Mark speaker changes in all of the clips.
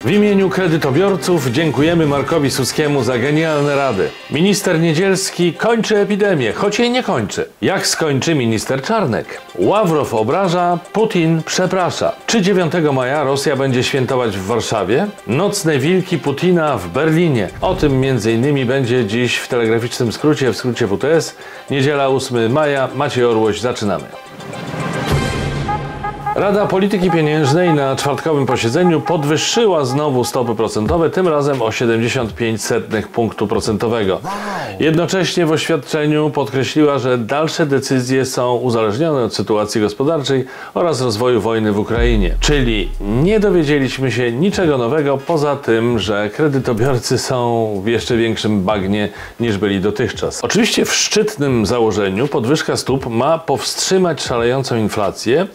Speaker 1: W imieniu kredytobiorców dziękujemy Markowi Suskiemu za genialne rady. Minister Niedzielski kończy epidemię, choć jej nie kończy. Jak skończy minister Czarnek? Ławrow obraża, Putin przeprasza. Czy 9 maja Rosja będzie świętować w Warszawie? Nocne wilki Putina w Berlinie. O tym m.in. będzie dziś w telegraficznym skrócie, w skrócie WTS. Niedziela 8 maja. Maciej Orłoś, zaczynamy. Rada Polityki Pieniężnej na czwartkowym posiedzeniu podwyższyła znowu stopy procentowe, tym razem o 0,75 punktu procentowego. Jednocześnie w oświadczeniu podkreśliła, że dalsze decyzje są uzależnione od sytuacji gospodarczej oraz rozwoju wojny w Ukrainie. Czyli nie dowiedzieliśmy się niczego nowego poza tym, że kredytobiorcy są w jeszcze większym bagnie niż byli dotychczas. Oczywiście w szczytnym założeniu podwyżka stóp ma powstrzymać szalejącą inflację,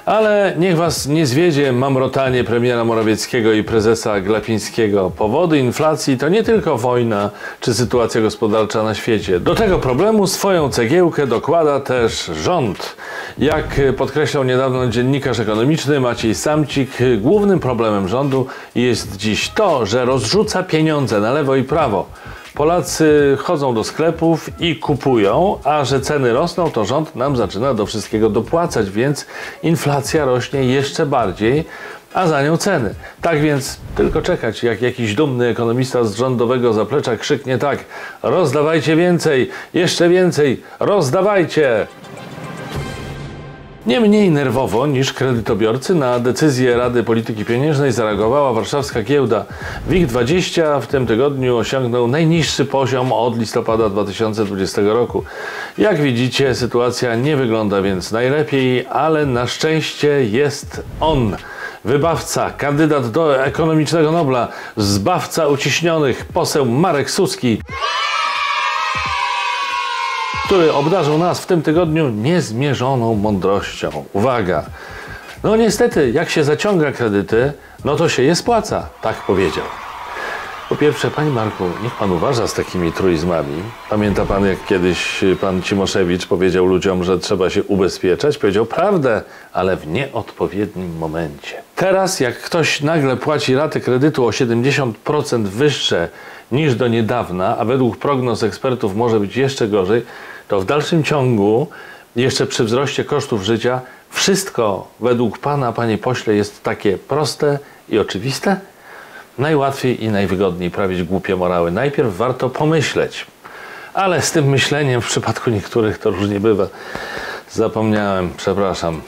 Speaker 1: ale niech was nie zwiedzie mamrotanie premiera Morawieckiego i prezesa Glapińskiego. Powody inflacji to nie tylko wojna czy sytuacja gospodarcza na świecie. Do tego problemu swoją cegiełkę dokłada też rząd. Jak podkreślał niedawno dziennikarz ekonomiczny Maciej Samcik, głównym problemem rządu jest dziś to, że rozrzuca pieniądze na lewo i prawo. Polacy chodzą do sklepów i kupują, a że ceny rosną, to rząd nam zaczyna do wszystkiego dopłacać, więc inflacja rośnie jeszcze bardziej, a za nią ceny. Tak więc tylko czekać, jak jakiś dumny ekonomista z rządowego zaplecza krzyknie tak: rozdawajcie więcej, jeszcze więcej, rozdawajcie! Nie mniej nerwowo niż kredytobiorcy na decyzję Rady Polityki Pieniężnej zareagowała warszawska giełda. WIG20 w tym tygodniu osiągnął najniższy poziom od listopada 2020 roku. Jak widzicie, sytuacja nie wygląda więc najlepiej, ale na szczęście jest on. Wybawca, kandydat do ekonomicznego Nobla, zbawca uciśnionych, poseł Marek Suski, który obdarzył nas w tym tygodniu niezmierzoną mądrością. Uwaga! No niestety, jak się zaciąga kredyty, no to się je spłaca, tak powiedział. Po pierwsze, panie Marku, niech pan uważa z takimi truizmami. Pamięta pan, jak kiedyś pan Cimoszewicz powiedział ludziom, że trzeba się ubezpieczać? Powiedział prawdę, ale w nieodpowiednim momencie. Teraz, jak ktoś nagle płaci raty kredytu o 70% wyższe niż do niedawna, a według prognoz ekspertów może być jeszcze gorzej, to w dalszym ciągu, jeszcze przy wzroście kosztów życia, wszystko według pana, panie pośle, jest takie proste i oczywiste? Najłatwiej i najwygodniej prawić głupie morały. Najpierw warto pomyśleć. Ale z tym myśleniem w przypadku niektórych to różnie bywa. Zapomniałem, przepraszam.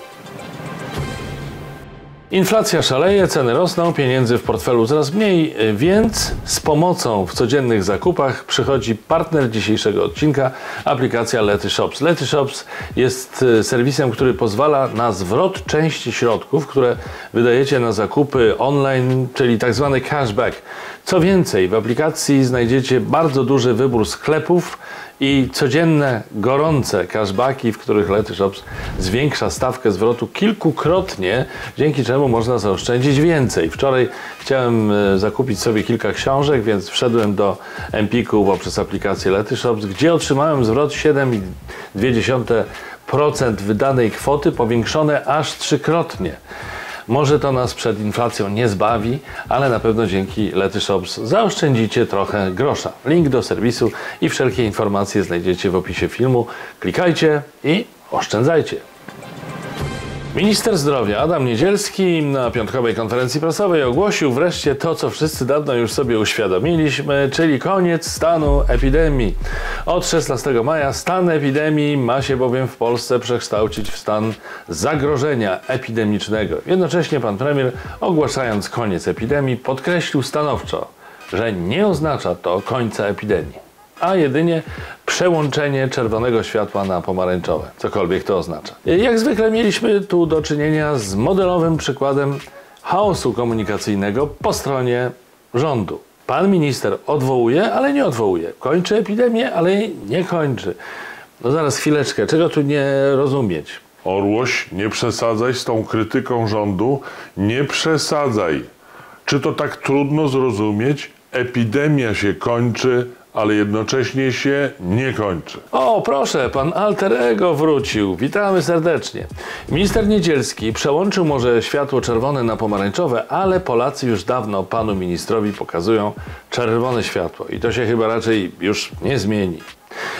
Speaker 1: Inflacja szaleje, ceny rosną, pieniędzy w portfelu coraz mniej, więc z pomocą w codziennych zakupach przychodzi partner dzisiejszego odcinka, aplikacja Letyshops. Letyshops jest serwisem, który pozwala na zwrot części środków, które wydajecie na zakupy online, czyli tak zwany cashback. Co więcej, w aplikacji znajdziecie bardzo duży wybór sklepów i codzienne, gorące cashbacki, w których Letyshops zwiększa stawkę zwrotu kilkukrotnie, dzięki czemu można zaoszczędzić więcej. Wczoraj chciałem zakupić sobie kilka książek, więc wszedłem do Empiku poprzez aplikację Letyshops, gdzie otrzymałem zwrot 7,2% wydanej kwoty, powiększone aż trzykrotnie. Może to nas przed inflacją nie zbawi, ale na pewno dzięki Letyshops zaoszczędzicie trochę grosza. Link do serwisu i wszelkie informacje znajdziecie w opisie filmu. Klikajcie i oszczędzajcie. Minister zdrowia Adam Niedzielski na piątkowej konferencji prasowej ogłosił wreszcie to, co wszyscy dawno już sobie uświadomiliśmy, czyli koniec stanu epidemii. Od 16 maja stan epidemii ma się bowiem w Polsce przekształcić w stan zagrożenia epidemicznego. Jednocześnie pan premier, ogłaszając koniec epidemii, podkreślił stanowczo, że nie oznacza to końca epidemii, a jedynie przełączenie czerwonego światła na pomarańczowe, cokolwiek to oznacza. Jak zwykle mieliśmy tu do czynienia z modelowym przykładem chaosu komunikacyjnego po stronie rządu. Pan minister odwołuje, ale nie odwołuje. Kończy epidemię, ale jej nie kończy. No zaraz, chwileczkę, czego tu nie rozumieć?
Speaker 2: Orłoś, nie przesadzaj z tą krytyką rządu, nie przesadzaj. Czy to tak trudno zrozumieć? Epidemia się kończy, ale jednocześnie się nie kończy.
Speaker 1: O, proszę, pan alter ego wrócił. Witamy serdecznie. Minister Niedzielski przełączył może światło czerwone na pomarańczowe, ale Polacy już dawno panu ministrowi pokazują czerwone światło i to się chyba raczej już nie zmieni.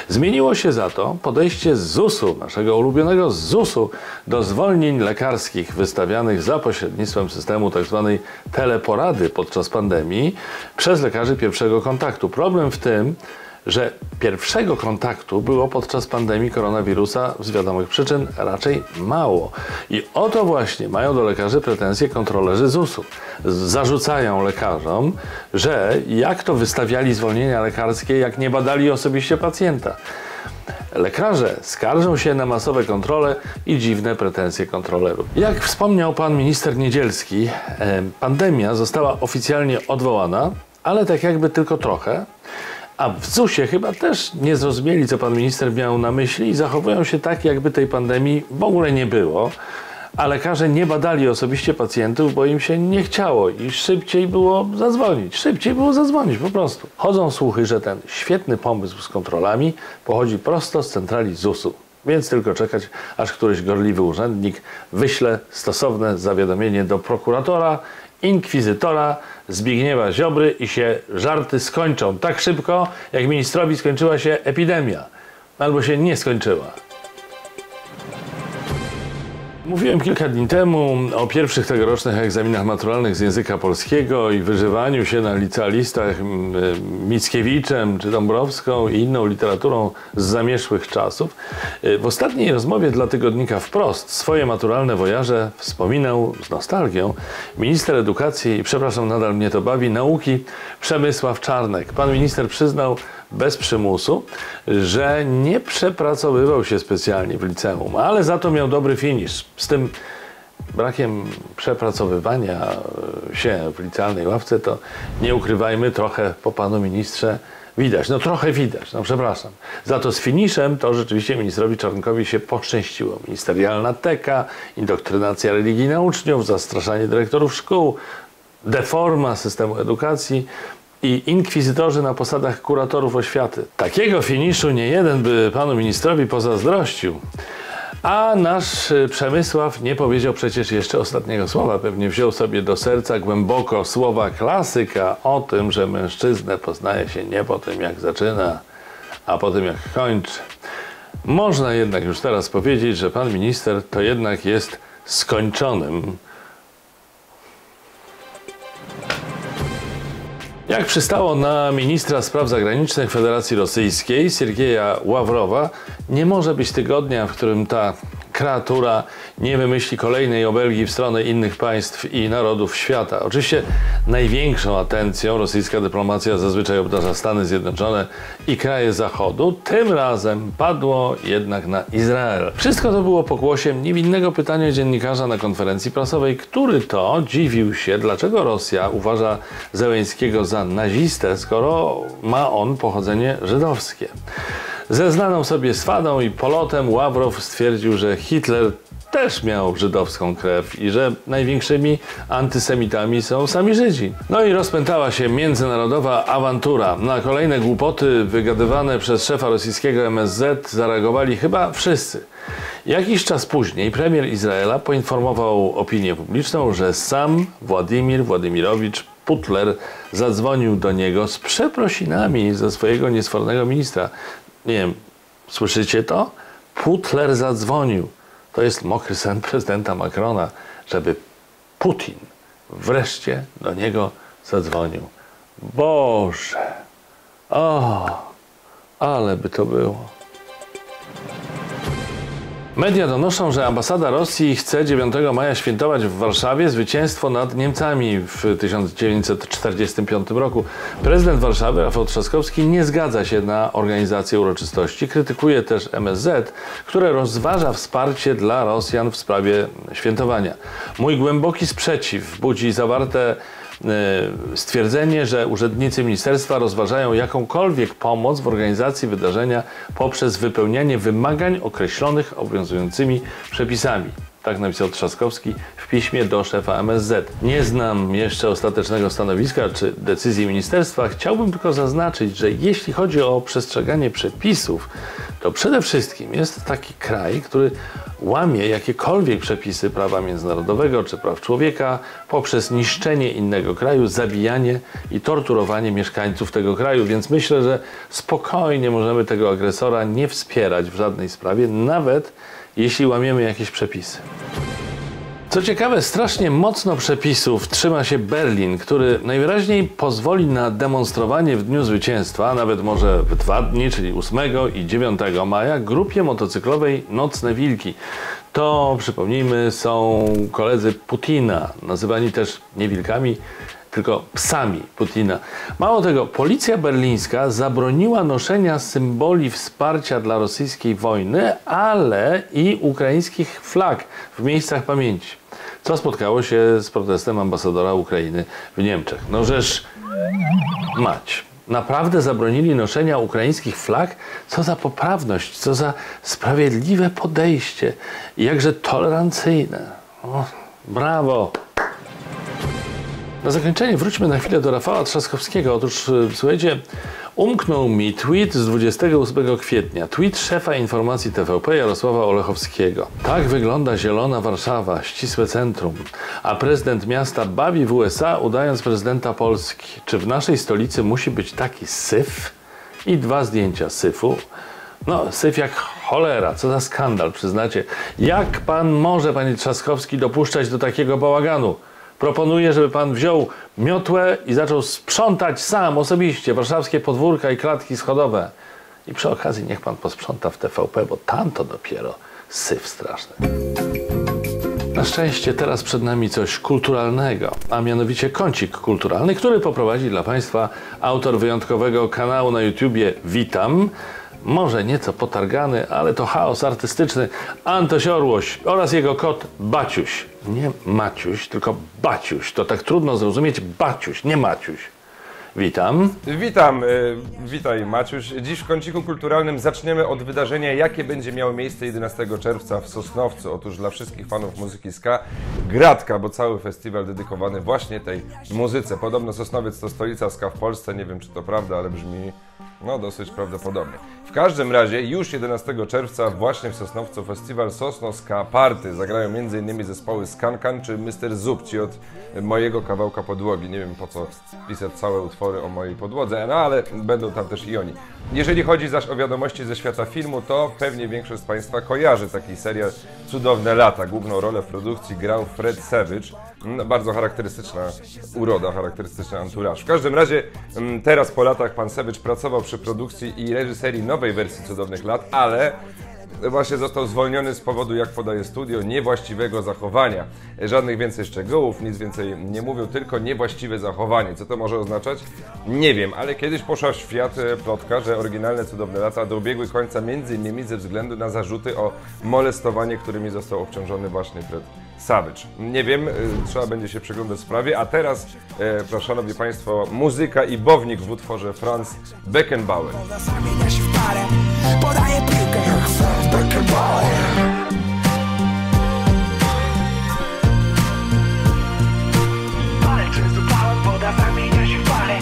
Speaker 1: Zmieniło się za to podejście z ZUS-u, naszego ulubionego ZUS-u, do zwolnień lekarskich wystawianych za pośrednictwem systemu tzw. teleporady podczas pandemii przez lekarzy pierwszego kontaktu. Problem w tym, że pierwszego kontaktu było podczas pandemii koronawirusa z wiadomych przyczyn raczej mało. I o to właśnie mają do lekarzy pretensje kontrolerzy ZUS-u. Zarzucają lekarzom, że jak to wystawiali zwolnienia lekarskie, jak nie badali osobiście pacjenta. Lekarze skarżą się na masowe kontrole i dziwne pretensje kontrolerów. Jak wspomniał pan minister Niedzielski, pandemia została oficjalnie odwołana, ale tak jakby tylko trochę. A w ZUS-ie chyba też nie zrozumieli, co pan minister miał na myśli i zachowują się tak, jakby tej pandemii w ogóle nie było. A lekarze nie badali osobiście pacjentów, bo im się nie chciało i szybciej było zadzwonić po prostu. Chodzą słuchy, że ten świetny pomysł z kontrolami pochodzi prosto z centrali ZUS-u. Więc tylko czekać, aż któryś gorliwy urzędnik wyśle stosowne zawiadomienie do prokuratora, inkwizytora Zbigniewa Ziobry i się żarty skończą tak szybko, jak ministrowi skończyła się epidemia. Albo się nie skończyła. Mówiłem kilka dni temu o pierwszych tegorocznych egzaminach maturalnych z języka polskiego i wyżywaniu się na licealistach Mickiewiczem czy Dąbrowską i inną literaturą z zamierzchłych czasów. W ostatniej rozmowie dla tygodnika Wprost swoje maturalne wojaże wspominał z nostalgią minister edukacji, i przepraszam, nadal mnie to bawi, nauki Przemysław Czarnek. Pan minister przyznał bez przymusu, że nie przepracowywał się specjalnie w liceum, ale za to miał dobry finisz. Z tym brakiem przepracowywania się w licealnej ławce to nie ukrywajmy, trochę po panu ministrze widać. No trochę widać, no przepraszam. Za to z finiszem to rzeczywiście ministrowi Czarnkowi się poszczęściło. Ministerialna teka, indoktrynacja religijna uczniów, zastraszanie dyrektorów szkół, deforma systemu edukacji i inkwizytorzy na posadach kuratorów oświaty. Takiego finiszu nie jeden by panu ministrowi pozazdrościł. A nasz Przemysław nie powiedział przecież jeszcze ostatniego słowa. Pewnie wziął sobie do serca głęboko słowa klasyka o tym, że mężczyznę poznaje się nie po tym, jak zaczyna, a po tym, jak kończy. Można jednak już teraz powiedzieć, że pan minister to jednak jest skończonym. Jak przystało na ministra spraw zagranicznych Federacji Rosyjskiej, Siergieja Ławrowa, nie może być tygodnia, w którym ta kreatura nie wymyśli kolejnej obelgi w stronę innych państw i narodów świata. Oczywiście największą atencją rosyjska dyplomacja zazwyczaj obdarza Stany Zjednoczone i kraje Zachodu. Tym razem padło jednak na Izrael. Wszystko to było pokłosiem niewinnego pytania dziennikarza na konferencji prasowej, który to dziwił się, dlaczego Rosja uważa Zełenskiego za nazistę, skoro ma on pochodzenie żydowskie. Ze znaną sobie swadą i polotem Ławrow stwierdził, że Hitler też miał żydowską krew i że największymi antysemitami są sami Żydzi. No i rozpętała się międzynarodowa awantura. Na kolejne głupoty wygadywane przez szefa rosyjskiego MSZ zareagowali chyba wszyscy. Jakiś czas później premier Izraela poinformował opinię publiczną, że sam Władimir Władimirowicz Putler zadzwonił do niego z przeprosinami ze swojego niesfornego ministra. Nie wiem, słyszycie to? Putler zadzwonił. To jest mokry sen prezydenta Macrona, żeby Putin wreszcie do niego zadzwonił. Boże! O, ale by to było. Media donoszą, że ambasada Rosji chce 9 maja świętować w Warszawie zwycięstwo nad Niemcami w 1945 roku. Prezydent Warszawy, Rafał Trzaskowski, nie zgadza się na organizację uroczystości. Krytykuje też MSZ, które rozważa wsparcie dla Rosjan w sprawie świętowania. Mój głęboki sprzeciw budzi zawarte stwierdzenie, że urzędnicy ministerstwa rozważają jakąkolwiek pomoc w organizacji wydarzenia poprzez wypełnianie wymagań określonych obowiązującymi przepisami. Tak napisał Trzaskowski w piśmie do szefa MSZ. Nie znam jeszcze ostatecznego stanowiska czy decyzji ministerstwa. Chciałbym tylko zaznaczyć, że jeśli chodzi o przestrzeganie przepisów, to przede wszystkim jest taki kraj, który łamie jakiekolwiek przepisy prawa międzynarodowego czy praw człowieka poprzez niszczenie innego kraju, zabijanie i torturowanie mieszkańców tego kraju. Więc myślę, że spokojnie możemy tego agresora nie wspierać w żadnej sprawie, nawet jeśli łamiemy jakieś przepisy. Co ciekawe, strasznie mocno przepisów trzyma się Berlin, który najwyraźniej pozwoli na demonstrowanie w Dniu Zwycięstwa, a nawet może w 2 dni, czyli 8 i 9 maja, grupie motocyklowej Nocne Wilki. To, przypomnijmy, są koledzy Putina, nazywani też nie wilkami, tylko psami Putina. Mało tego, policja berlińska zabroniła noszenia symboli wsparcia dla rosyjskiej wojny, ale i ukraińskich flag w miejscach pamięci. Co spotkało się z protestem ambasadora Ukrainy w Niemczech. No żeż mać. Naprawdę zabronili noszenia ukraińskich flag? Co za poprawność, co za sprawiedliwe podejście i jakże tolerancyjne. O, brawo! Na zakończenie wróćmy na chwilę do Rafała Trzaskowskiego. Otóż, słuchajcie, umknął mi tweet z 28 kwietnia. Tweet szefa informacji TVP Jarosława Olechowskiego. Tak wygląda zielona Warszawa, ścisłe centrum. A prezydent miasta bawi w USA, udając prezydenta Polski. Czy w naszej stolicy musi być taki syf? I 2 zdjęcia syfu. No, syf jak cholera. Co za skandal, przyznacie. Jak pan może, panie Trzaskowski, dopuszczać do takiego bałaganu? Proponuję, żeby pan wziął miotłę i zaczął sprzątać sam osobiście warszawskie podwórka i klatki schodowe. I przy okazji niech pan posprząta w TVP, bo tam to dopiero syf straszny. Na szczęście teraz przed nami coś kulturalnego, a mianowicie kącik kulturalny, który poprowadzi dla państwa autor wyjątkowego kanału na YouTubie Witam. Może nieco potargany, ale to chaos artystyczny, Antoś Orłoś oraz jego kot Baciuś. Nie Maciuś, tylko Baciuś. To tak trudno zrozumieć. Baciuś, nie Maciuś. Witam.
Speaker 3: Witaj Maciuś. Dziś w kąciku kulturalnym zaczniemy od wydarzenia, jakie będzie miało miejsce 11 czerwca w Sosnowcu. Otóż dla wszystkich fanów muzyki ska gratka, bo cały festiwal dedykowany właśnie tej muzyce. Podobno Sosnowiec to stolica ska w Polsce, nie wiem czy to prawda, ale brzmi no dosyć prawdopodobnie. W każdym razie już 11 czerwca właśnie w Sosnowcu festiwal Sosno Ska Party. Zagrają m.in. zespoły Skankan czy Mr. Zub, ci od mojego kawałka podłogi. Nie wiem po co pisać całe utwory o mojej podłodze, no ale będą tam też i oni. Jeżeli chodzi zaś o wiadomości ze świata filmu, to pewnie większość z Państwa kojarzy taki serial Cudowne lata. Główną rolę w produkcji grał Fred Savage. No, bardzo charakterystyczna uroda, charakterystyczny anturaż. W każdym razie teraz po latach pan Savage pracował przy produkcji i reżyserii nowej wersji Cudownych lat, ale właśnie został zwolniony z powodu, jak podaje studio, niewłaściwego zachowania. Żadnych więcej szczegółów, nic więcej nie mówił, tylko niewłaściwe zachowanie. Co to może oznaczać? Nie wiem, ale kiedyś poszła w świat plotka, że oryginalne Cudowne lata dobiegły końca m.in. ze względu na zarzuty o molestowanie, którymi został obciążony właśnie Fred Savage. Nie wiem, trzeba będzie się przyglądać sprawie, a teraz, szanowni państwo, muzyka i bownik w utworze Franz Beckenbauer.
Speaker 4: Podaje piłkę jak Franz Beckenbauer. Palec zdupałem, woda zamienia się w parę.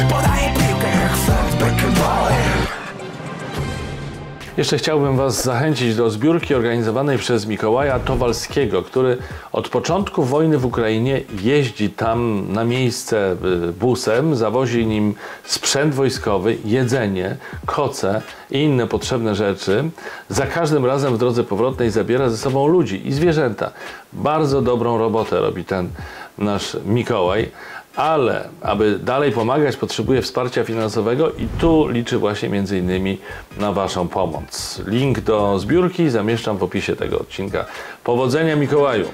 Speaker 4: Podaje piłkę jak Franz Beckenbauer.
Speaker 1: Jeszcze chciałbym Was zachęcić do zbiórki organizowanej przez Mikołaja Towalskiego, który od początku wojny w Ukrainie jeździ tam na miejsce busem, zawozi nim sprzęt wojskowy, jedzenie, koce i inne potrzebne rzeczy. Za każdym razem w drodze powrotnej zabiera ze sobą ludzi i zwierzęta. Bardzo dobrą robotę robi ten nasz Mikołaj. Ale aby dalej pomagać, potrzebuje wsparcia finansowego i tu liczy właśnie m.in. na Waszą pomoc. Link do zbiórki zamieszczam w opisie tego odcinka. Powodzenia Mikołaju!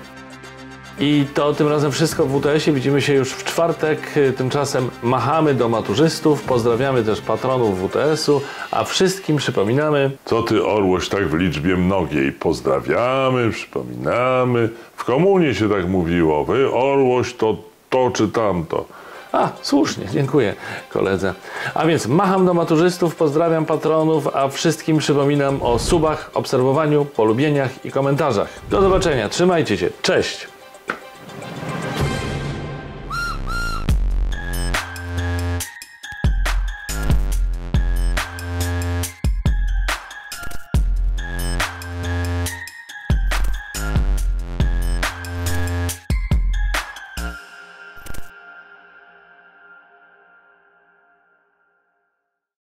Speaker 1: I to tym razem wszystko w WTS-ie. Widzimy się już w czwartek. Tymczasem machamy do maturzystów. Pozdrawiamy też patronów WTS-u, a wszystkim przypominamy...
Speaker 2: Co ty, Orłoś, tak w liczbie mnogiej? Pozdrawiamy, przypominamy. W komunie się tak mówiło. Wy, Orłoś, to czy tamto.
Speaker 1: A, słusznie, dziękuję koledze. A więc macham do maturzystów, pozdrawiam patronów, a wszystkim przypominam o subach, obserwowaniu, polubieniach i komentarzach. Do zobaczenia, trzymajcie się, cześć!